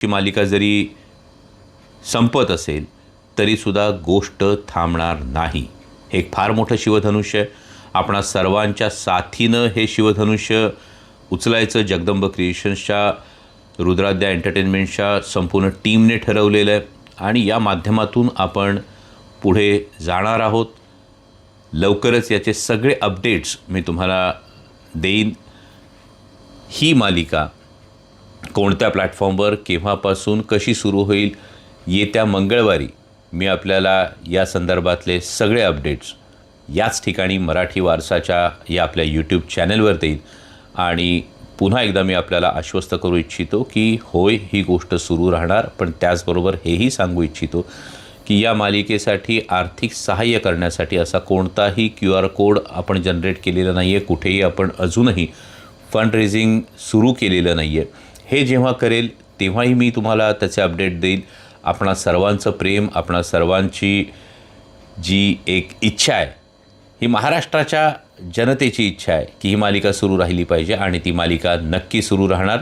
ची मालिका जरी संपत असेल तरीसुद्धा गोष्ट थांबणार नाही. हे एक फार मोठं शिवधनुष्य आहे. आपणा सर्वांच्या साथीनं हे शिवधनुष्य उचलायचं जगदंब क्रिएशन्सच्या, रुद्राद्या एंटरटेनमेंटच्या संपूर्ण टीमने ठरवलेलं आहे आणि या माध्यमातून आपण पुढे जाणार आहोत. लवकरच याचे सगळे अपडेट्स मी तुम्हाला देईन. ही मालिका कोणत्या प्लॅटफॉर्मवर केव्हापासून कशी सुरू होईल, येत्या मंगळवारी मी आपल्याला या संदर्भातले सगळे अपडेट्स याच ठिकाणी मराठी वारसाच्या या आपल्या यूट्यूब चॅनलवर देईन. आणि पुन्हा एकदा मी आपल्याला आश्वस्त करू इच्छितो की होय, ही गोष्ट सुरू राहणार, पण त्याचबरोबर हेही सांगू इच्छितो की या मालिकेसाठी आर्थिक सहाय्य करण्यासाठी असा कोणताही QR कोड आपण जनरेट केलेला नाही आहे. कुठेही आपण अजूनही फंड रेझिंग सुरू केलेलं नाही आहे. हे जेव्हा करेल तेव्हाही मी तुम्हाला त्याचे अपडेट देईल. आपणा सर्वांचं प्रेम, आपणा सर्वांची जी एक इच्छा आहे, ही महाराष्ट्राच्या जनतेची इच्छा आहे की ही मालिका सुरू राहिली पाहिजे आणि ती मालिका नक्की सुरू राहणार.